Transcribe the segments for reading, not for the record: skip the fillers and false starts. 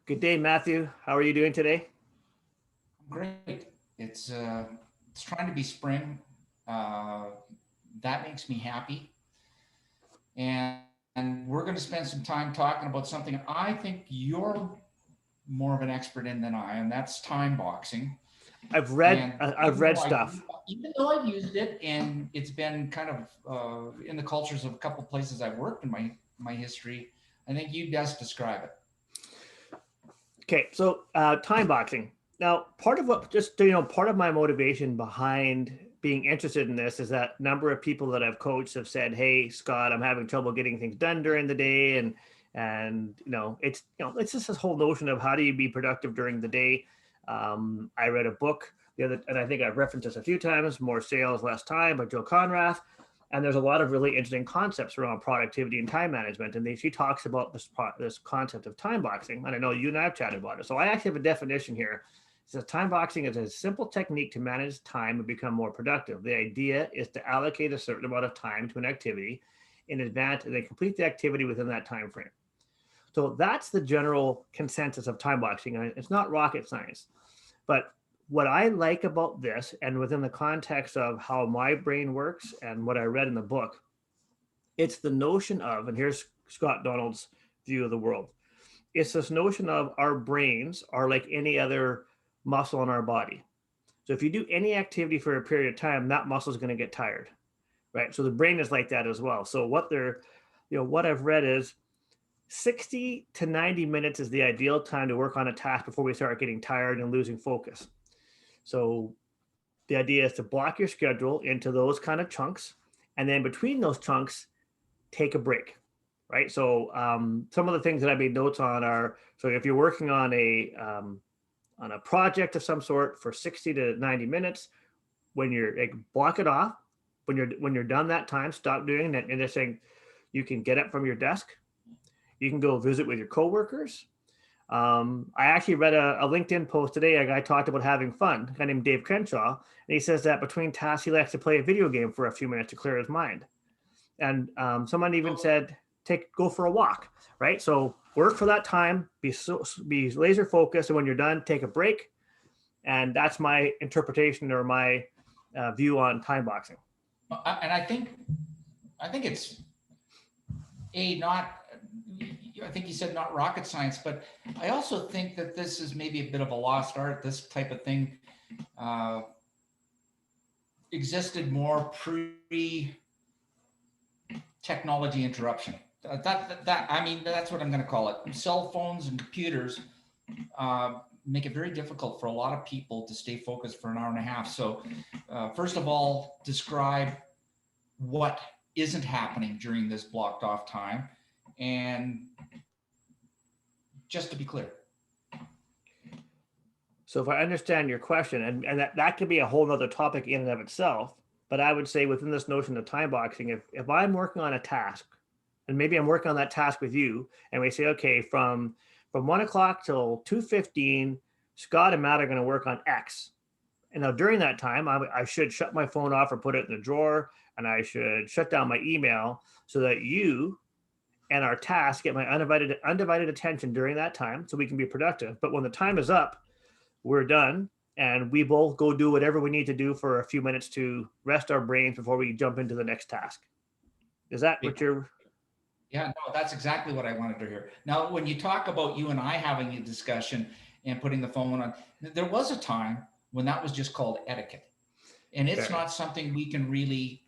Good day, Matthew. How are you doing today? Great. It's trying to be spring. Uh, that makes me happy. And we're going to spend some time talking about something I think you're more of an expert in than I am. That's time boxing. I've And read I've read stuff. even though I've used it, and it's been kind of in the cultures of a couple of places I've worked in my history, I think you best describe it. Okay, so time boxing. Now, part of my motivation behind being interested in this is that number of people that I've coached have said, "Hey, Scott, I'm having trouble getting things done during the day," and it's just this whole notion of how do you be productive during the day. I read a book and I think I've referenced this a few times, "More Sales, Less Time" by Joe Conrath. And there's a lot of really interesting concepts around productivity and time management. And she talks about this concept of time boxing. And I know you and I have chatted about it. So I actually have a definition here. It says time boxing is a simple technique to manage time and become more productive. The idea is to allocate a certain amount of time to an activity in advance and then complete the activity within that time frame. So that's the general consensus of time boxing. And it's not rocket science. But what I like about this, and within the context of how my brain works and what I read in the book, it's the notion of, and here's Scott Donald's view of the world. It's this notion of our brains are like any other muscle in our body. So if you do any activity for a period of time, that muscle is going to get tired, right? So the brain is like that as well. So what I've read is 60 to 90 minutes is the ideal time to work on a task before we start getting tired and losing focus. So the idea is to block your schedule into those kind of chunks, and then between those chunks, take a break, right? So some of the things that I made notes on are, so if you're working on a project of some sort for 60 to 90 minutes, when you're like, block it off. When you're done that time, stop doing that, and just saying you can get up from your desk, you can go visit with your coworkers. I actually read a LinkedIn post today. A guy talked about having fun, a guy named Dave Crenshaw, and he says that between tasks, he likes to play a video game for a few minutes to clear his mind. And someone even said, go for a walk, right? So work for that time, be laser focused, and when you're done, take a break. And that's my interpretation or my view on time boxing. And I think it's not, I think you said not rocket science, but I also think that this is maybe a bit of a lost art. This type of thing uh, existed more pre technology interruption. I mean, that's what I'm going to call it. Cell phones and computers make it very difficult for a lot of people to stay focused for an hour and a half. So, first of all, describe what isn't happening during this blocked off time. And just to be clear. So if I understand your question, and that could be a whole other topic in and of itself, but I would say within this notion of time boxing, if I'm working on a task, and maybe I'm working on that task with you, and we say, okay, from 1 o'clock till 2:15, Scott and Matt are going to work on X. And now during that time, I should shut my phone off or put it in the drawer, and I should shut down my email so that you and our task get my undivided attention during that time so we can be productive. But when the time is up, we're done, and we both go do whatever we need to do for a few minutes to rest our brains before we jump into the next task. Is that what you're? Yeah, no, that's exactly what I wanted to hear. Now, when you talk about you and I having a discussion and putting the phone on, there was a time when that was just called etiquette. And it's Okay. not something we can really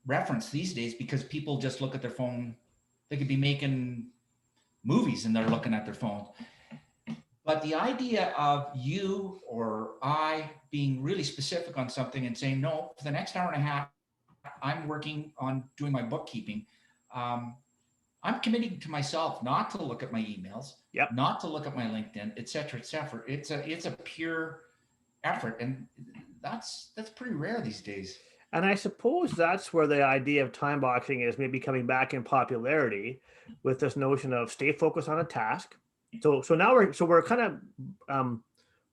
reference these days because people just look at their phone. They could be making movies and they're looking at their phone. But the idea of you or I being really specific on something and saying, no, for the next hour and a half, I'm working on doing my bookkeeping. Um, I'm committing to myself not to look at my emails, Yep. not to look at my LinkedIn, et cetera, et cetera. It's a pure effort, and that's pretty rare these days. And I suppose that's where the idea of time boxing is maybe coming back in popularity with this notion of stay focused on a task. So now we're kind of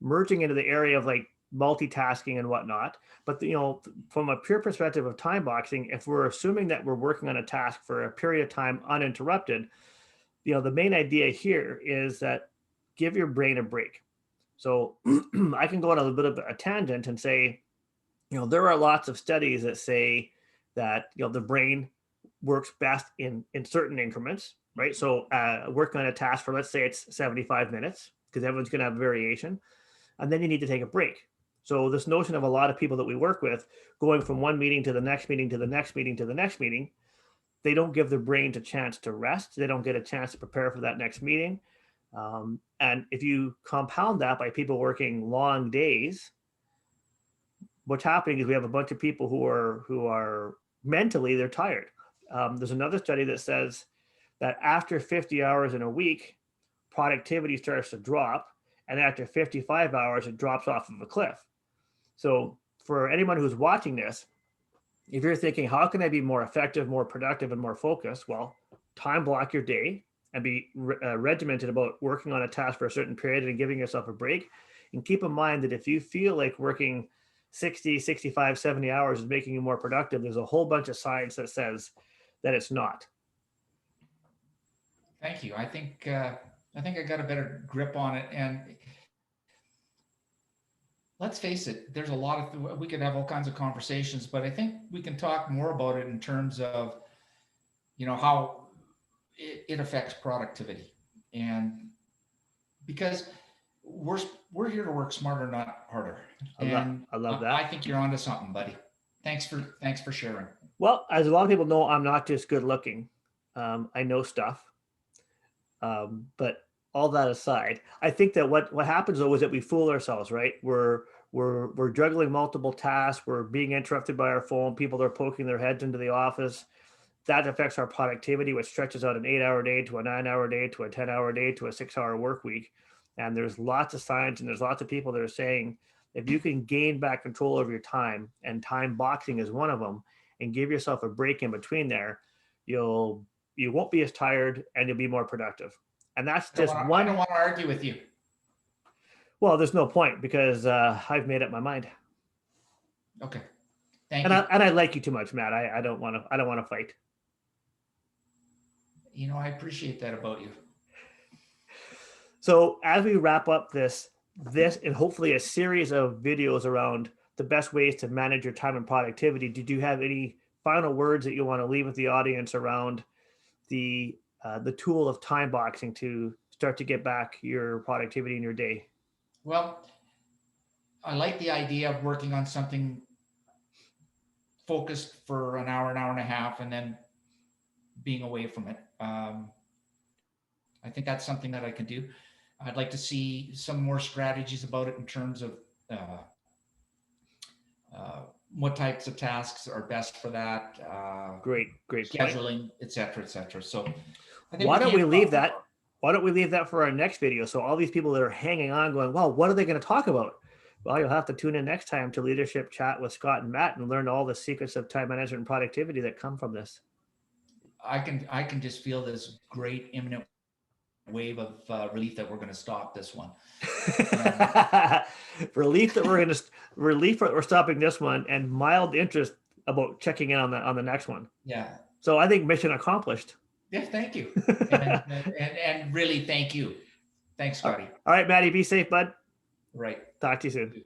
merging into the area of like multitasking and whatnot. But from a pure perspective of time boxing, if we're assuming that we're working on a task for a period of time uninterrupted, the main idea here is that give your brain a break. So I can go on a little bit of a tangent and say, there are lots of studies that say that, the brain works best in certain increments, right? So working on a task for, let's say it's 75 minutes, because everyone's going to have variation. And then you need to take a break. So this notion of a lot of people that we work with going from one meeting to the next meeting to the next meeting to the next meeting, they don't give their brain a chance to rest. They don't get a chance to prepare for that next meeting. And if you compound that by people working long days, what's happening is we have a bunch of people who are mentally, they're tired. There's another study that says that after 50 hours in a week, productivity starts to drop. And after 55 hours, it drops off of a cliff. So for anyone who's watching this, if you're thinking, how can I be more effective, more productive, and more focused? Well, time block your day and be regimented about working on a task for a certain period and giving yourself a break. And keep in mind that if you feel like working 60, 65, 70 hours is making you more productive, there's a whole bunch of science that says that it's not. Thank you. I think I got a better grip on it. And let's face it, there's a lot of, we could have all kinds of conversations, but I think we can talk more about it in terms of, how it affects productivity. And because we're here to work smarter, not harder. I love that. I think you're onto something, buddy. Thanks for sharing. Well, as a lot of people know, I'm not just good looking. I know stuff. But all that aside, I think that what happens though is that we fool ourselves, right? We're juggling multiple tasks. We're being interrupted by our phone. People are poking their heads into the office. That affects our productivity, which stretches out an 8-hour day to a 9-hour day to a 10-hour day to a 6-hour work week. And there's lots of science and there's lots of people that are saying if you can gain back control over your time, and time boxing is one of them, and give yourself a break in between there, you won't be as tired and you'll be more productive. And that's just one. I don't want to argue with you. Well, there's no point because I've made up my mind. Okay. Thank you. And I like you too much, Matt. I don't want to fight. I appreciate that about you. So as we wrap up this and hopefully a series of videos around the best ways to manage your time and productivity, did you have any final words that you want to leave with the audience around the tool of time boxing to start to get back your productivity in your day? Well, I like the idea of working on something focused for an hour and a half, and then being away from it. I think that's something that I can do. I'd like to see some more strategies about it in terms of what types of tasks are best for that. Great scheduling, et cetera, et cetera. So why don't we leave that? Why don't we leave that for our next video? So all these people that are hanging on going, well, what are they going to talk about? Well, you'll have to tune in next time to Leadership Chat with Scott and Matt and learn all the secrets of time management and productivity that come from this. I can just feel this great imminent wave of relief that we're going to stop this one. Relief that we're stopping this one, and mild interest about checking in on the next one. Yeah. So I think mission accomplished. Yes, thank you. and really thank you. Thanks, Scotty. All right, Maddie, be safe, bud. Right. Talk to you soon.